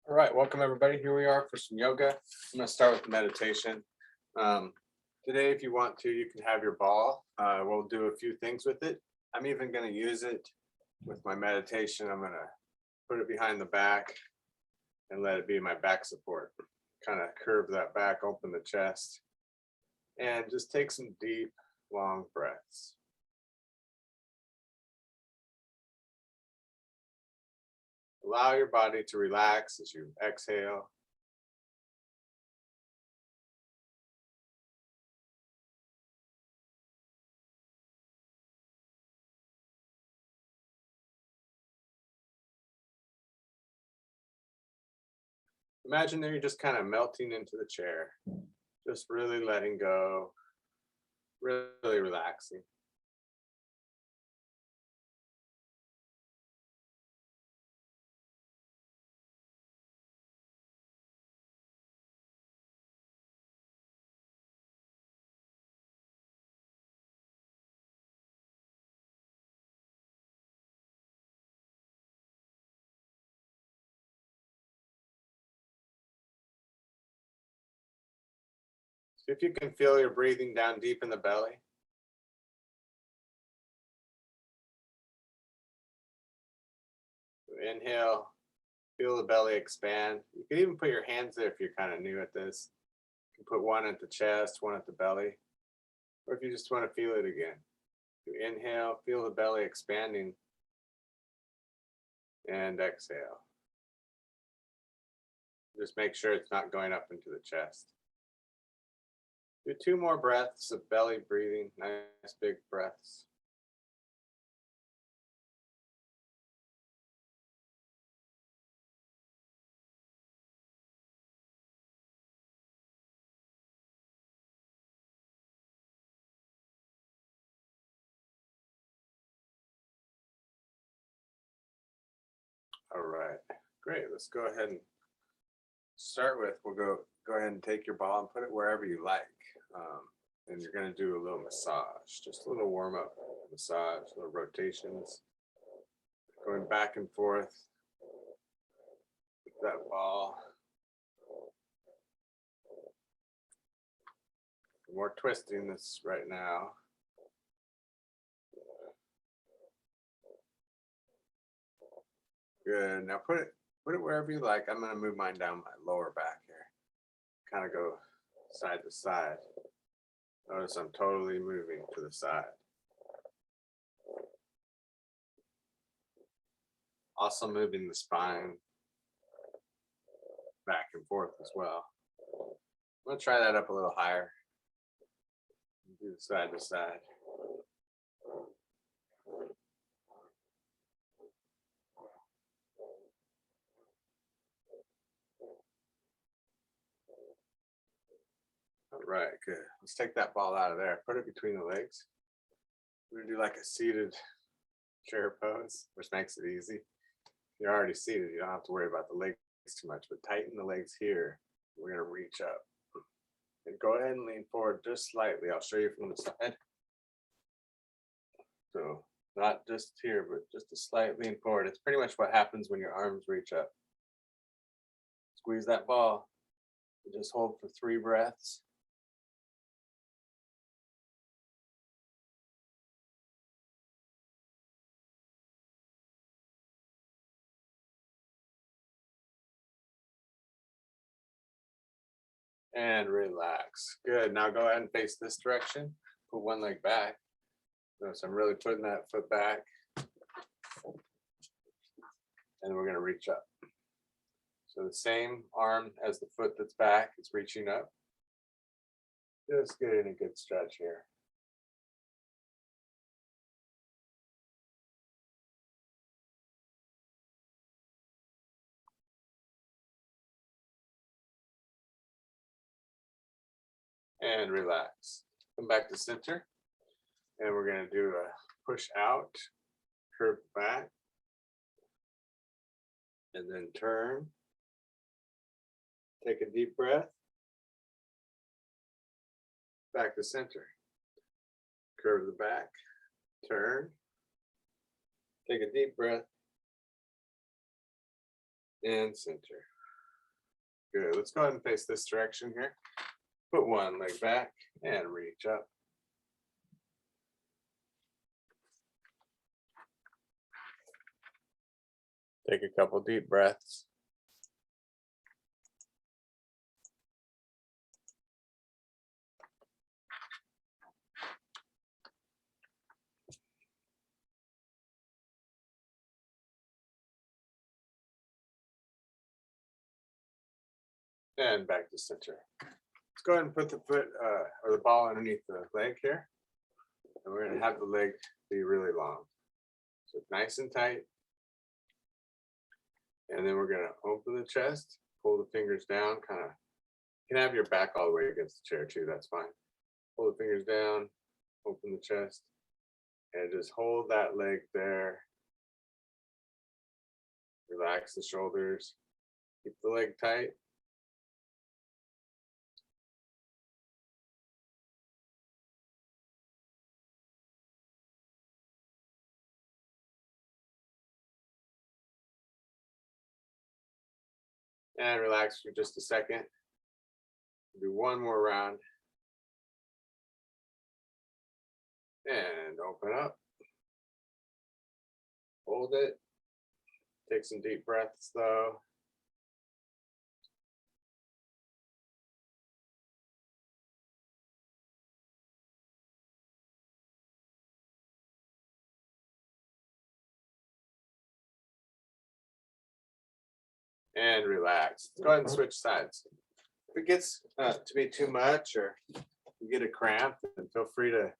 All right, welcome everybody. Here we are for some yoga. I'm going to start with meditation. Um, Today, if you want to, you can have your ball. We'll do a few things with it. I'm even going to use it with my meditation. I'm going to put it behind the back and let it be my back support. Kind of curve that back, open the chest, and just take some deep, long breaths. Allow your body to relax as you exhale. Imagine that you're just kind of melting into the chair, just really letting go, really relaxing. See if you can feel your breathing down deep in the belly. Inhale, feel the belly expand. You can even put your hands there if you're kind of new at this. You can put one at the chest, one at the belly, or if you just want to feel it again. You inhale, feel the belly expanding, and exhale. Just make sure it's not going up into the chest. Do two more breaths of belly breathing, nice big breaths. All right, great. Let's go ahead and start with, we'll go ahead and take your ball and put it wherever you like. And you're going to do a little massage, just a little warm up massage, little rotations, going back and forth with that ball. More twisting this right now. Good. Now put it wherever you like. I'm going to move mine down my lower back here. Kind of go side to side. Notice I'm totally moving to the side. Also moving the spine back and forth as well. I'm going to try that up a little higher. Do side to side. All right, good. Let's take that ball out of there. Put it between the legs. We're gonna do like a seated chair pose, which makes it easy. You're already seated. You don't have to worry about the legs too much, but tighten the legs here. We're gonna reach up. And go ahead and lean forward just slightly. I'll show you from the side. So not just here, but just a slight lean forward. It's pretty much what happens when your arms reach up. Squeeze that ball. Just hold for 3 breaths. And relax. Good. Now go ahead and face this direction. Put one leg back. Notice I'm really putting that foot back. And we're going to reach up. So the same arm as the foot that's back is reaching up. Just getting a good stretch here. And relax. Come back to center. And we're going to do a push out, curve back, and then turn. Take a deep breath. Back to center. Curve the back, turn. Take a deep breath and center. Good. Let's go ahead and face this direction here. Put one leg back and reach up. Take a couple deep breaths. And back to center. Let's go ahead and put the foot or the ball underneath the leg here. And we're going to have the leg be really long. So nice and tight. And then we're going to open the chest, pull the fingers down, kind of, you can have your back all the way against the chair too, that's fine. Pull the fingers down, open the chest, and just hold that leg there. Relax the shoulders, keep the leg tight. And relax for just a second. Do one more round. And open up. Hold it. Take some deep breaths though. And relax. Let's go ahead and switch sides. If it gets to be too much or you get a cramp, then feel free to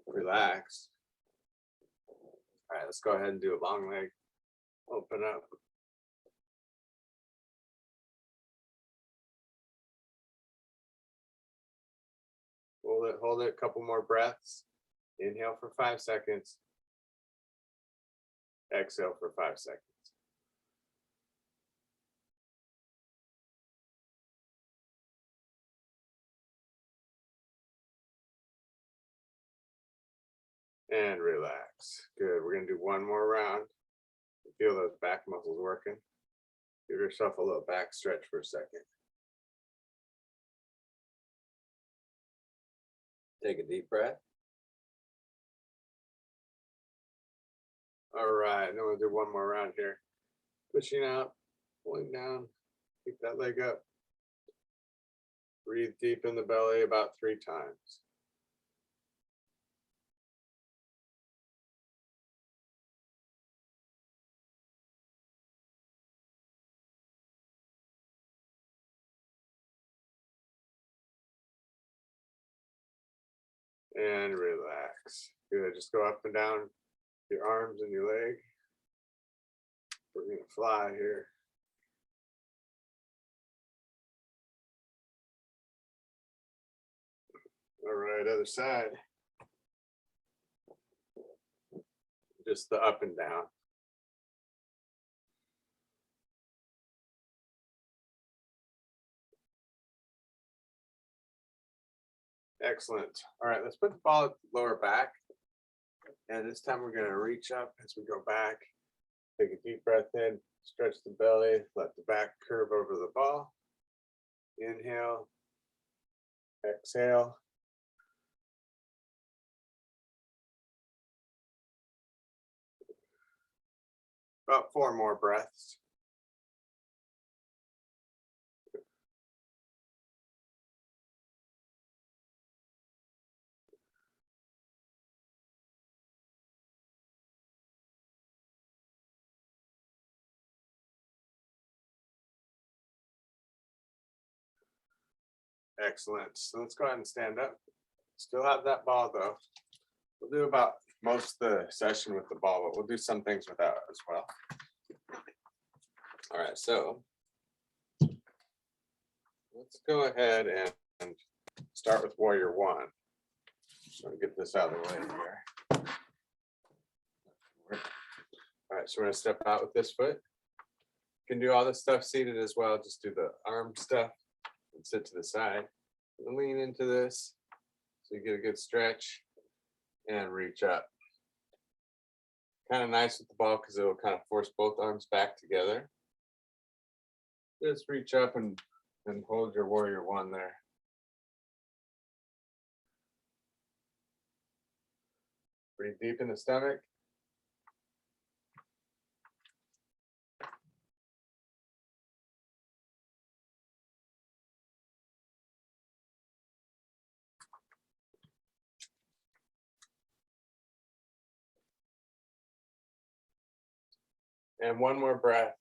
relax. All right, let's go ahead and do a long leg. Open up. Hold it, a couple more breaths. Inhale for 5 seconds. Exhale for 5 seconds. And relax. Good. We're going to do one more round. Feel those back muscles working. Give yourself a little back stretch for a second. Take a deep breath. All right. Then we'll do one more round here. Pushing up, pulling down. Keep that leg up. Breathe deep in the belly about 3 times. And relax. Good. Just go up and down your arms and your leg. We're going to fly here. All right, other side. Just the up and down. Excellent. All right, let's put the ball at the lower back. And this time we're going to reach up as we go back. Take a deep breath in, stretch the belly, let the back curve over the ball. Inhale, exhale. About 4 more breaths. Excellent. So let's go ahead and stand up. Still have that ball though. We'll do about most of the session with the ball, but we'll do some things without as well. All right, so let's go ahead and start with Warrior 1. So get this out of the way here. All right, so we're gonna step out with this foot. You can do all this stuff seated as well. Just do the arm stuff and sit to the side. And lean into this so you get a good stretch and reach up. Kind of nice with the ball because it will kind of force both arms back together. Just reach up and And hold your warrior one there. Breathe deep in the stomach. And one more breath.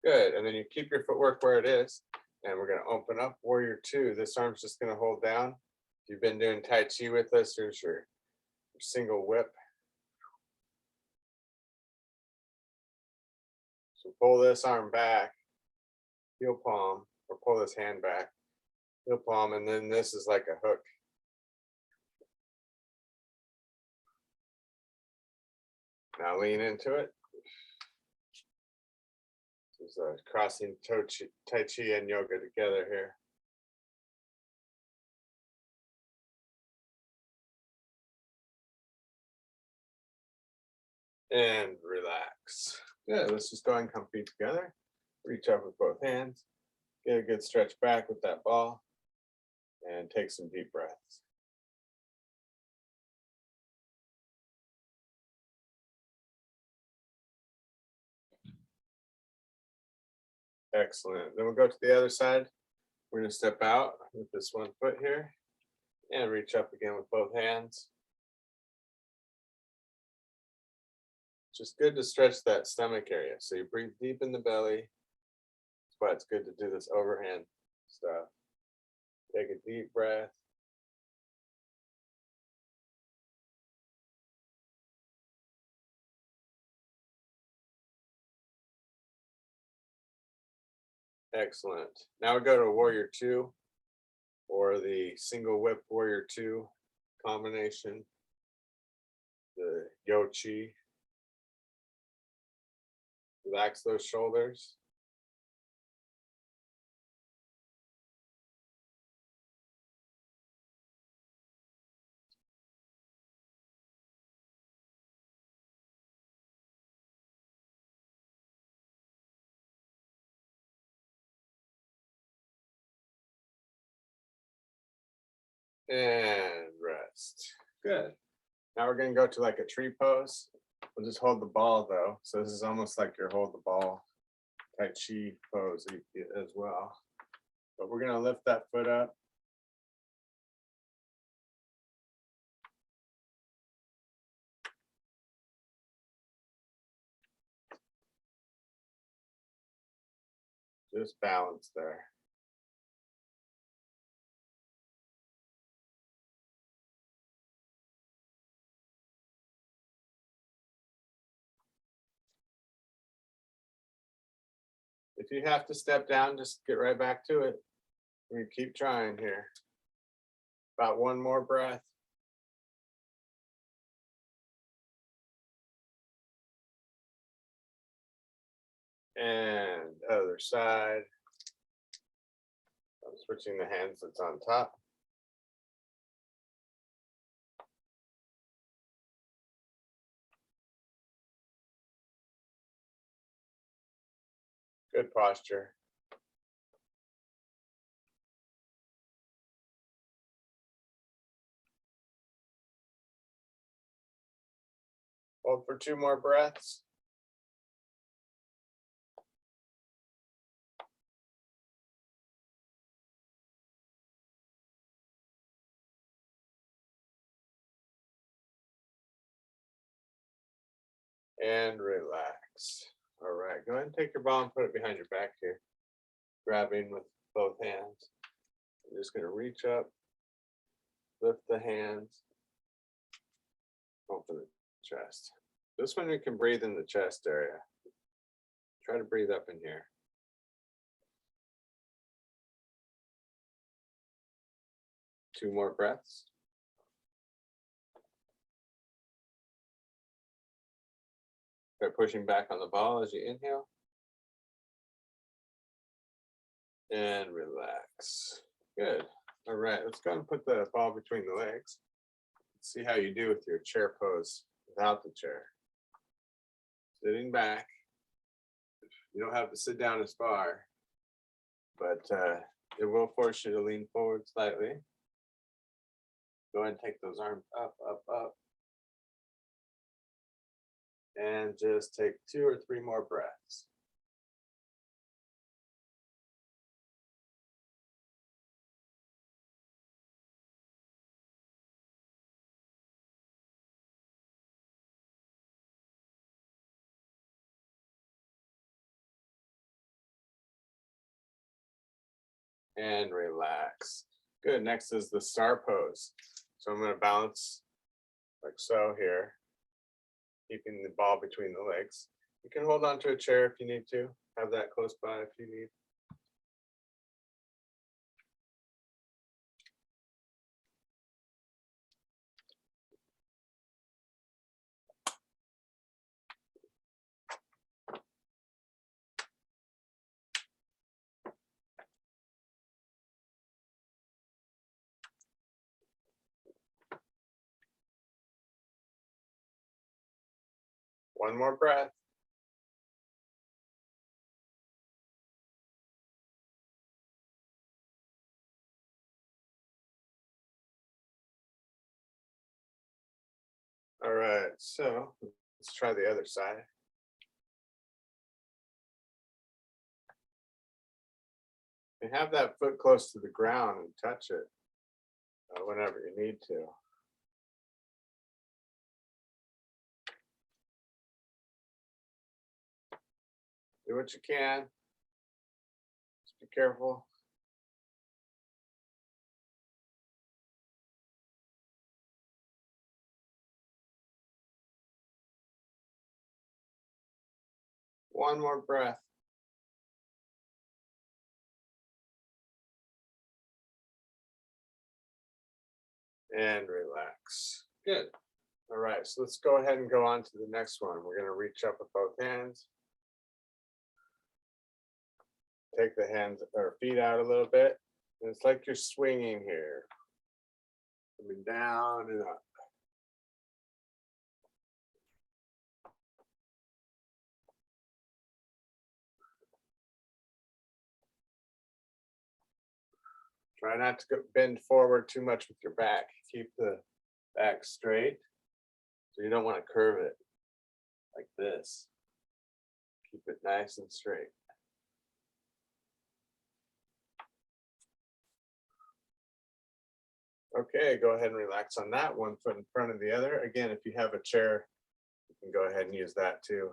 Good, and then you keep your footwork where it is, and we're gonna open up warrior two. This arm's just gonna hold down. If you've been doing Tai Chi with us, here's your single whip. So pull this arm back, heel palm, or pull this hand back, heel palm, and then this is like a hook. Now lean into it. This is crossing Tai Chi and yoga together here. And relax. Good, let's just go ahead and come feet together. Reach up with both hands. Get a good stretch back with that ball. And take some deep breaths. Excellent. Then we'll go to the other side. We're going to step out with this one foot here and reach up again with both hands. Just good to stretch that stomach area. So you breathe deep in the belly. That's why it's good to do this overhand stuff. Take a deep breath. Excellent. Now we go to warrior two, or the single whip warrior two combination, the Yochi. Relax those shoulders. And rest. Good. Now we're going to go to like a tree pose. We'll just hold the ball though. So this is almost like your hold the ball Tai Chi pose as well. But we're going to lift that foot up. Just balance there. If you have to step down, just get right back to it. We keep trying here. About one more breath. And other side. I'm switching the hands that's on top. Good posture. Hold for two more breaths. And relax. All right, go ahead and take your ball and put it behind your back here. Grabbing with both hands. I'm just going to reach up, lift the hands, open the chest. This one you can breathe in the chest area. Try to breathe up in here. Two more breaths. Start pushing back on the ball as you inhale. And relax. Good. All right, let's go and put the ball between the legs. Let's see how you do with your chair pose without the chair. Sitting back. You don't have to sit down as far, but it will force you to lean forward slightly. Go ahead and take those arms up, up, up. And just take 2 or 3 more breaths. And relax. Good. Next is the star pose. So I'm going to balance like so here, keeping the ball between the legs. You can hold on to a chair if you need to. Have that close by if you need. One more breath. All right, so let's try the other side. And have that foot close to the ground and touch it whenever you need to. Do what you can. Just be careful. One more breath. And relax. Good. All right, so let's go ahead and go on to the next one. We're going to reach up with both hands. Take the hands or feet out a little bit. And it's like you're swinging here. Coming down and up. Try not to bend forward too much with your back. Keep the back straight. So you don't want to curve it like this. Keep it nice and straight. Okay, go ahead and relax on that. One foot in front of the other. Again, if you have a chair, you can go ahead and use that too.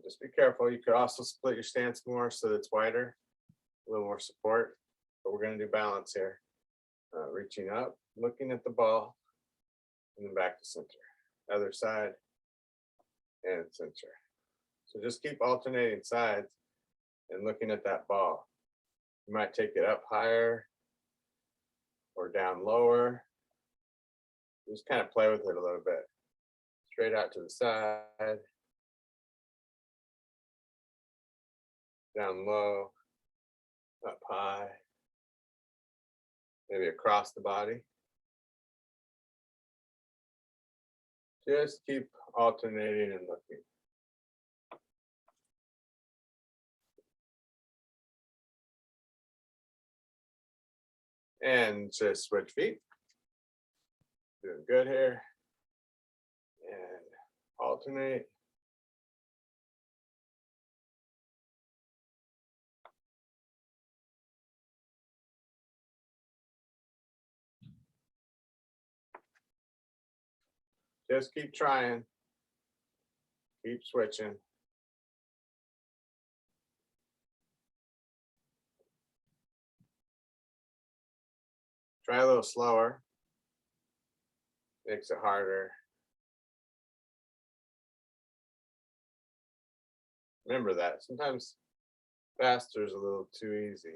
Just be careful. You could also split your stance more so that it's wider, a little more support. But we're going to do balance here. Reaching up, looking at the ball, and then back to center. Other side, and center. So just keep alternating sides and looking at that ball. You might take it up higher or down lower. Just kind of play with it a little bit. Straight out to the side, down low, up high, maybe across the body. Just keep alternating and looking. And just switch feet. Doing good here. And alternate. Just keep trying. Keep switching. Try a little slower. Makes it harder. Remember that. Sometimes faster is a little too easy.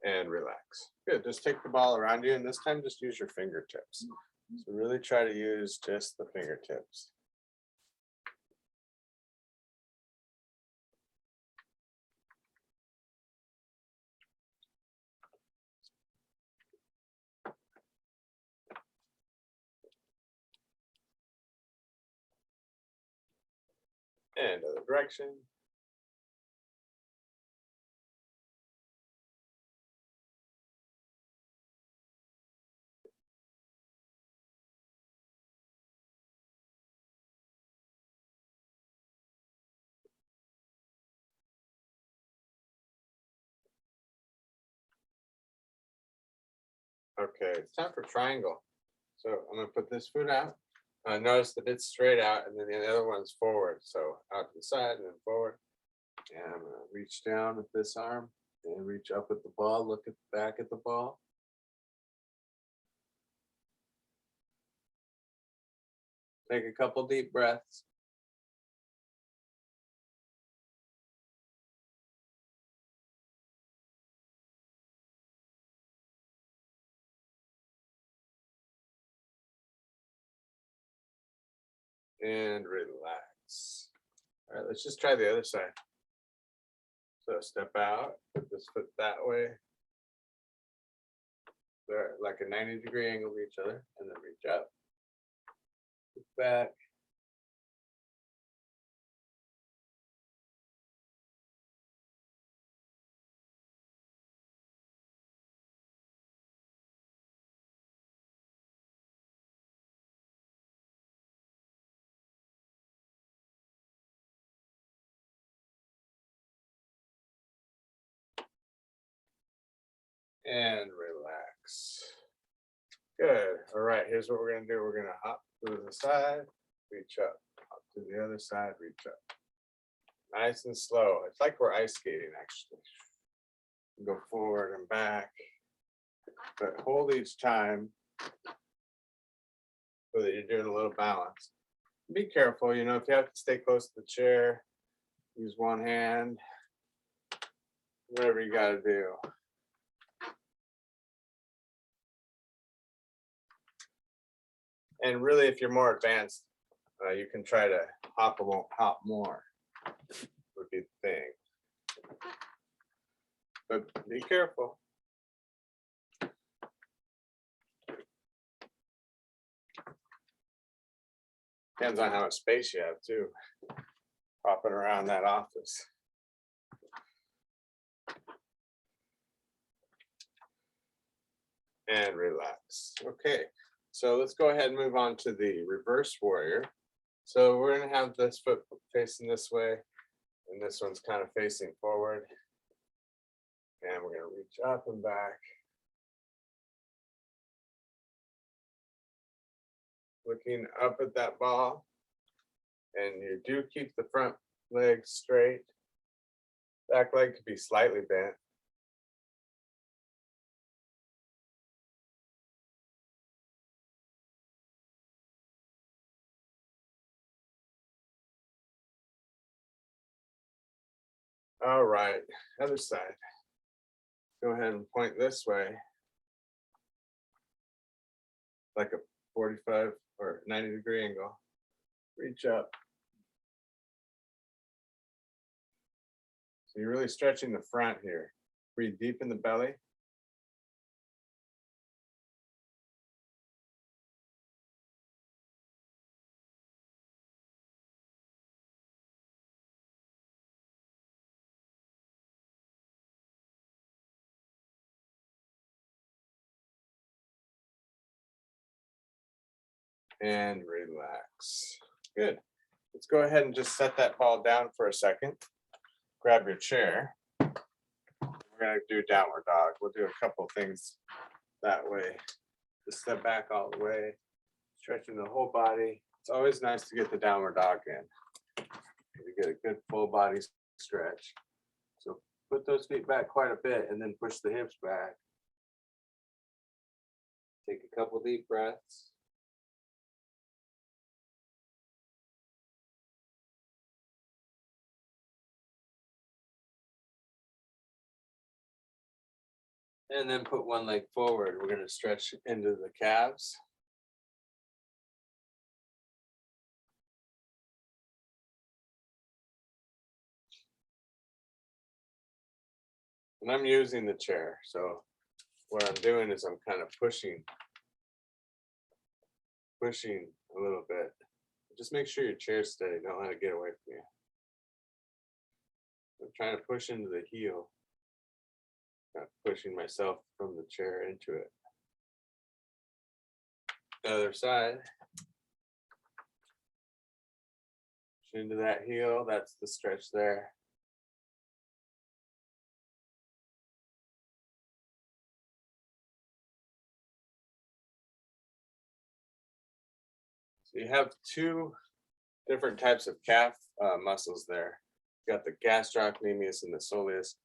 And relax. Good. Just take the ball around you, and this time just use your fingertips. So really try to use just the fingertips. And other direction. Okay, it's time for triangle. So I'm gonna put this foot out. Notice that it's straight out and then the other one's forward. So out to the side and then forward. And I'm gonna reach down with this arm and reach up at the ball, look at back at the ball. Take a couple deep breaths. And relax. All right, let's just try the other side. So step out, put this foot that way. They're like a 90-degree angle to each other, and then reach up, back. And relax. Good. All right, here's what we're gonna do. We're gonna hop to the side, reach up, hop to the other side, reach up. Nice and slow. It's like we're ice skating actually. Go forward and back, but hold each time so that you're doing a little balance. Be careful, you know, if you have to stay close to the chair, use one hand, whatever you gotta do. And really, if you're more advanced, you can try to hop more, would be the thing. But be careful. Depends on how much space you have too, hopping around that office. And relax. Okay, so let's go ahead and move on to the reverse warrior. So we're gonna have this foot facing this way, and this one's kind of facing forward. And we're gonna reach up and back. Looking up at that ball, and you do keep the front leg straight. Back leg could be slightly bent. All right, other side. Go ahead and point this way, like a 45 or 90-degree angle. Reach up. So you're really stretching the front here. Breathe deep in the belly. And relax. Good. Let's go ahead and just set that ball down for a second. Grab your chair. We're going to do downward dog. We'll do a couple things that way. Just step back all the way, stretching the whole body. It's always nice to get the downward dog in. You get a good full body stretch. So put those feet back quite a bit and then push the hips back. Take a couple deep breaths. And then put one leg forward. We're going to stretch into the calves. And I'm using the chair. So what I'm doing is I'm kind of pushing a little bit. Just make sure your chair's steady. Don't let it get away from you. I'm trying to push into the heel. Not pushing myself from the chair into it. The other side. Push into that heel. That's the stretch there. So you have two different types of calf muscles there. You got the gastrocnemius and the soleus.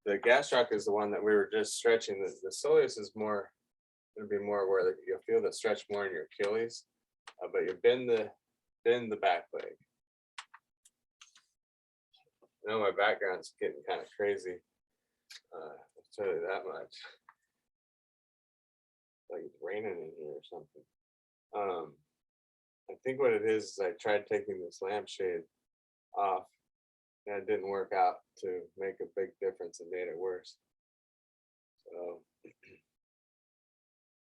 The gastroc is the one that we were just stretching. The soleus is more, it'll be more where you'll feel the stretch more in your Achilles, but you bend the back leg. I know my background's getting kind of crazy. I'll tell you that much. Like it's raining in here or something. I think what it is I tried taking this lampshade off and it didn't work out to make a big difference. It made it worse. So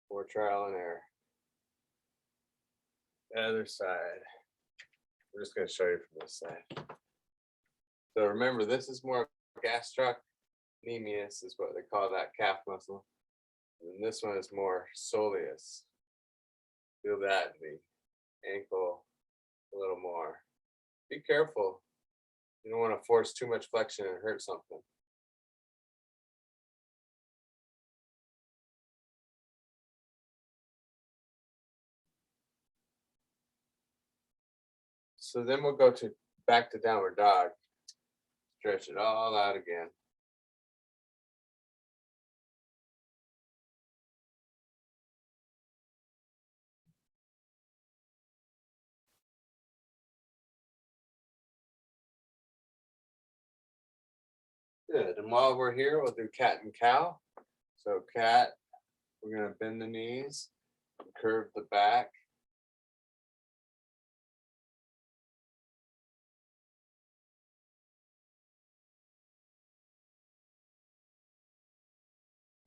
more trial and error. The other side. We're just going to show you from this side. So remember, this is more gastrocnemius is what they call that calf muscle. And this one is more soleus. Feel that in the ankle a little more. Be careful. You don't want to force too much flexion and hurt something. So then we'll go back to downward dog. Stretch it all out again. Good. And while we're here, we'll do cat and cow. So cat, we're going to bend the knees, curve the back.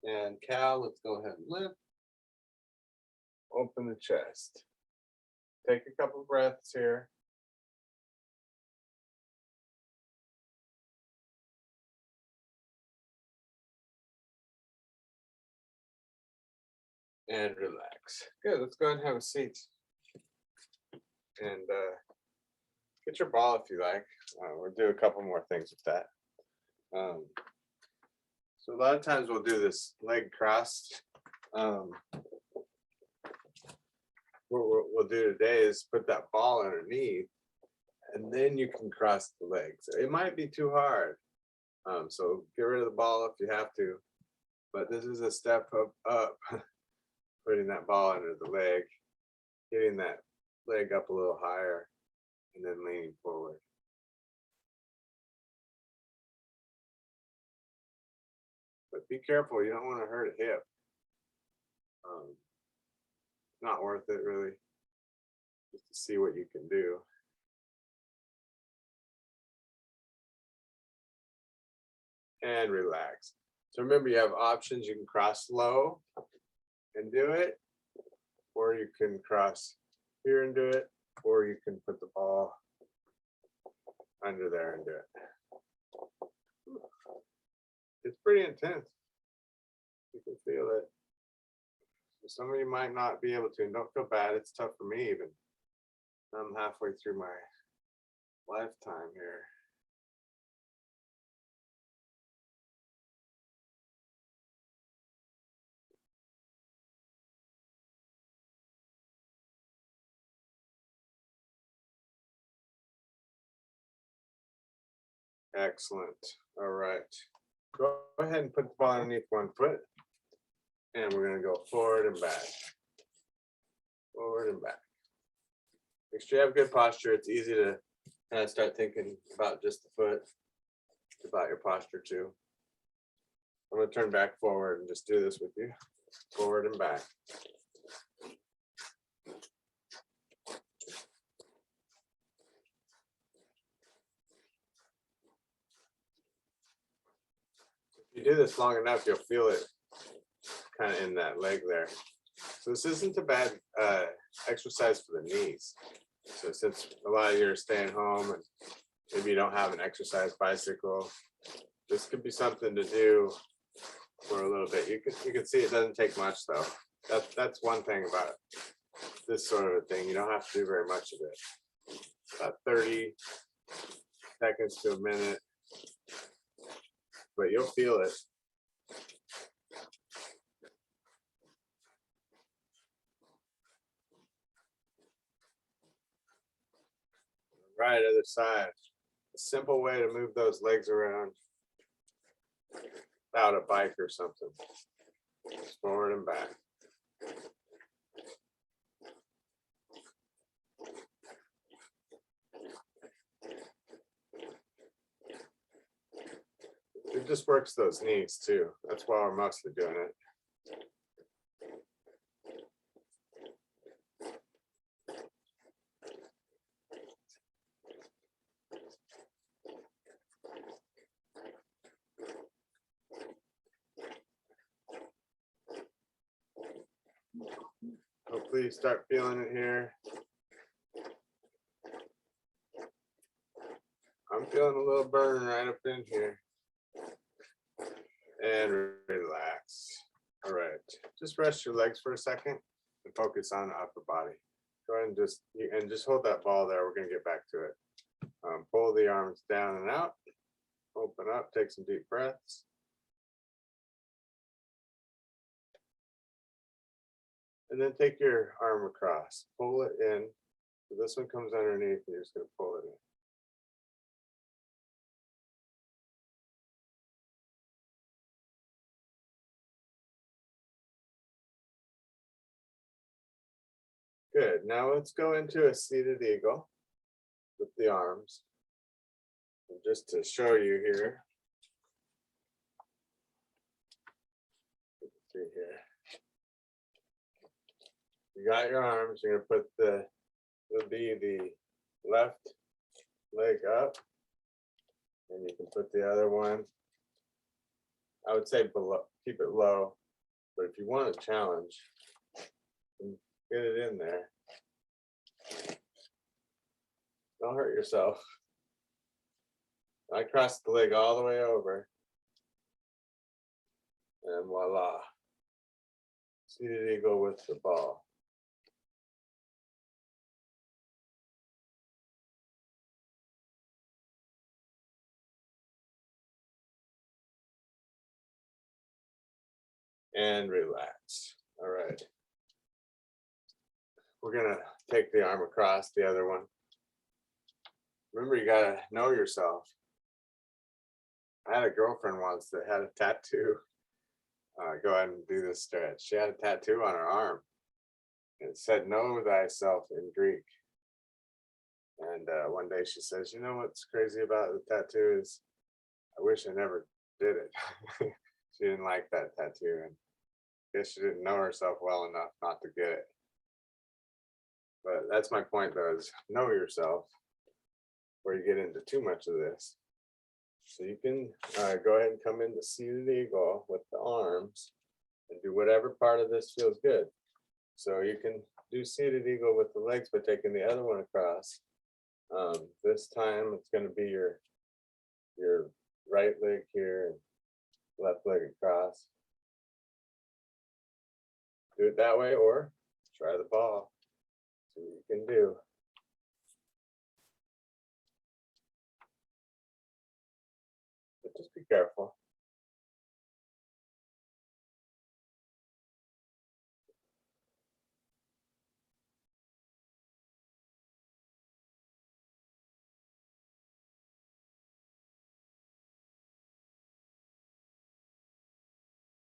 And cow, let's go ahead and lift. Open the chest. Take a couple breaths here. And relax. Good, let's go ahead and have a seat. And get your ball if you like. We'll do a couple more things with that. So a lot of times we'll do this leg crossed. What we'll do today is put that ball underneath, and then you can cross the legs. It might be too hard. So get rid of the ball if you have to. But this is a step up. Putting that ball under the leg, getting that leg up a little higher, and then leaning forward. But be careful, you don't want to hurt a hip. Not worth it really, just to see what you can do. And relax. So remember, you have options. You can cross low and do it, or you can cross here and do it, or you can put the ball under there and do it. It's pretty intense. You can feel it. Some of you might not be able to, and don't feel bad. It's tough for me even. I'm halfway through my lifetime here. Excellent. All right. Go ahead and put the ball underneath one foot. And we're going to go forward and back. Forward and back. Make sure you have good posture. It's easy to kind of start thinking about just the foot, about your posture too. I'm going to turn back forward and just do this with you. Forward and back. If you do this long enough, you'll feel it kind of in that leg there. So this isn't a bad exercise for the knees. So since a lot of you are staying home and maybe you don't have an exercise bicycle, This could be something to do for a little bit. You can see it doesn't take much though. That's one thing about this sort of a thing. You don't have to do very much of it. About 30 seconds to a minute, but you'll feel it. Right, other side. A simple way to move those legs around without a bike or something. Just forward and back. It just works those knees too. That's why we're mostly doing it. Hopefully you start feeling it here. I'm feeling a little burn right up in here. And relax. All right, just rest your legs for a second and focus on the upper body. Go ahead and just hold that ball there. We're gonna get back to it. Pull the arms down and out. Open up, take some deep breaths. And then take your arm across, pull it in. So this one comes underneath, and you're just gonna pull it in. Good, now let's go into a seated eagle with the arms. And just to show you here. Let's see here. You got your arms, you're gonna put it'll be the left leg up, and you can put the other one, I would say below, keep it low, but if you want a challenge, get it in there. Don't hurt yourself. I crossed the leg all the way over, and voila, seated eagle with the ball. And relax. All right. We're gonna take the arm across the other one. Remember, you gotta know yourself. I had a girlfriend once that had a tattoo. Go ahead and do this stretch. She had a tattoo on her arm. And it said, "Know thyself" in Greek. And one day she says, "You know what's crazy about the tattoo is I wish I never did it." She didn't like that tattoo, and I guess she didn't know herself well enough not to get it. But that's my point though, is know yourself where you get into too much of this. So you can go ahead and come into seated eagle with the arms and do whatever part of this feels good. So you can do seated eagle with the legs by taking the other one across. This time it's going to be your right leg here and left leg across. Do it that way, or try the ball. See what you can do. But just be careful.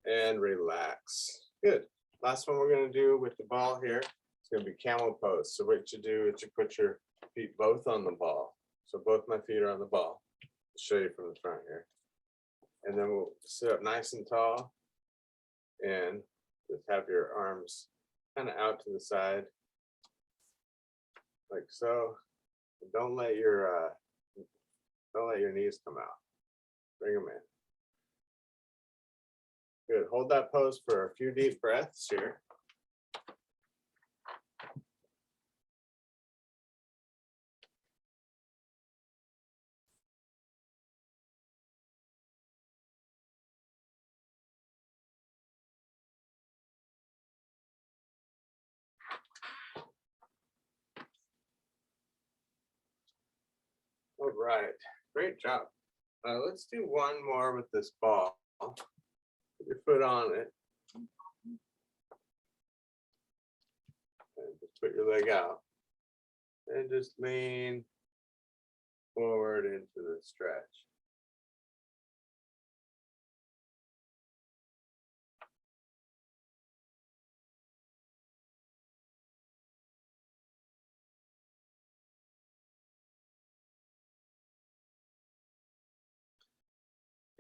And relax. Good. Last one we're going to do with the ball here, it's going to be camel pose. So what you do is you put your feet both on the ball. So both my feet are on the ball. I'll show you from the front here. And then we'll sit up nice and tall and just have your arms kind of out to the side like so. And don't let your knees come out. Bring them in. Good. Hold that pose for a few deep breaths here. All right, great job. Let's do one more with this ball. Put your foot on it. And just put your leg out. And just lean forward into the stretch.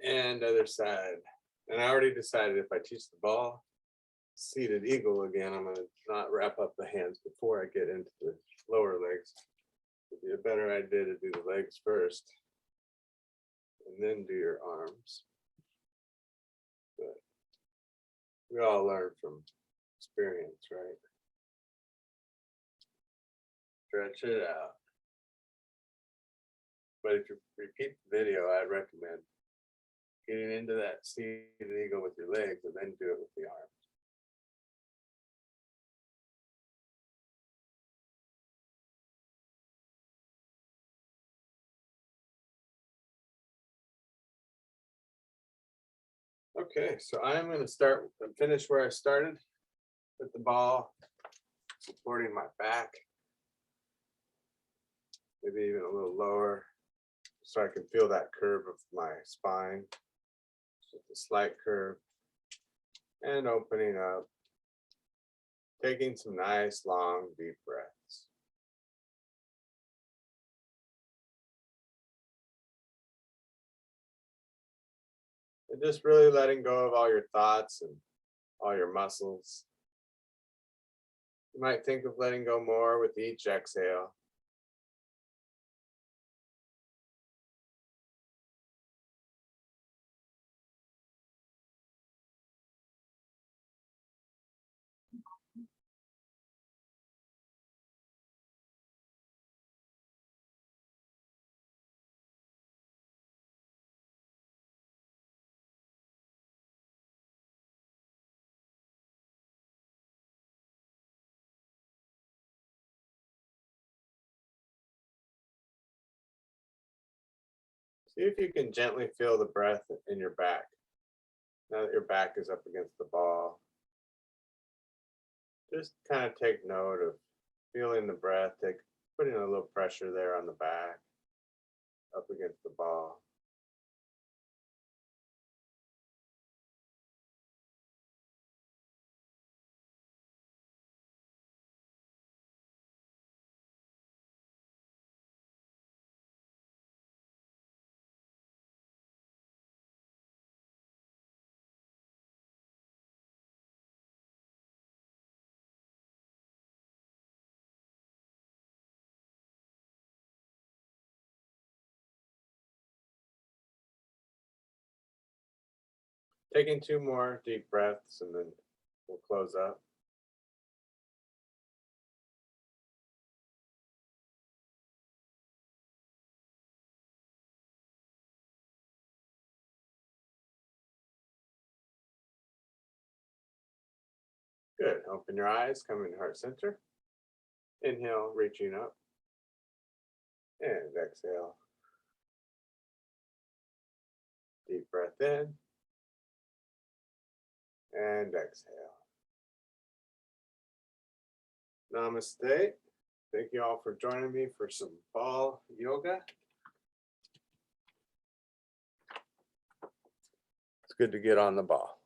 And other side. And I already decided if I teach the ball seated eagle again, I'm going to not wrap up the hands before I get into the lower legs. It'd be a better idea to do the legs first and then do your arms. But we all learn from experience, right? Stretch it out. But if you repeat the video, I'd recommend getting into that seated eagle with your legs and then do it with the arms. Okay, so I'm going to start and finish where I started with the ball supporting my back, maybe even a little lower, so I can feel that curve of my spine, just a slight curve, and opening up, taking some nice long deep breaths. And just really letting go of all your thoughts and all your muscles. You might think of letting go more with each exhale. See if you can gently feel the breath in your back. Now that your back is up against the ball, just kind of take note of feeling the breath, putting a little pressure there on the back, up against the ball. Taking two more deep breaths and then we'll close up. Good. Open your eyes, come into heart center. Inhale, reaching up. And exhale. Deep breath in. And exhale. Namaste. Thank you all for joining me for some ball yoga. It's good to get on the ball.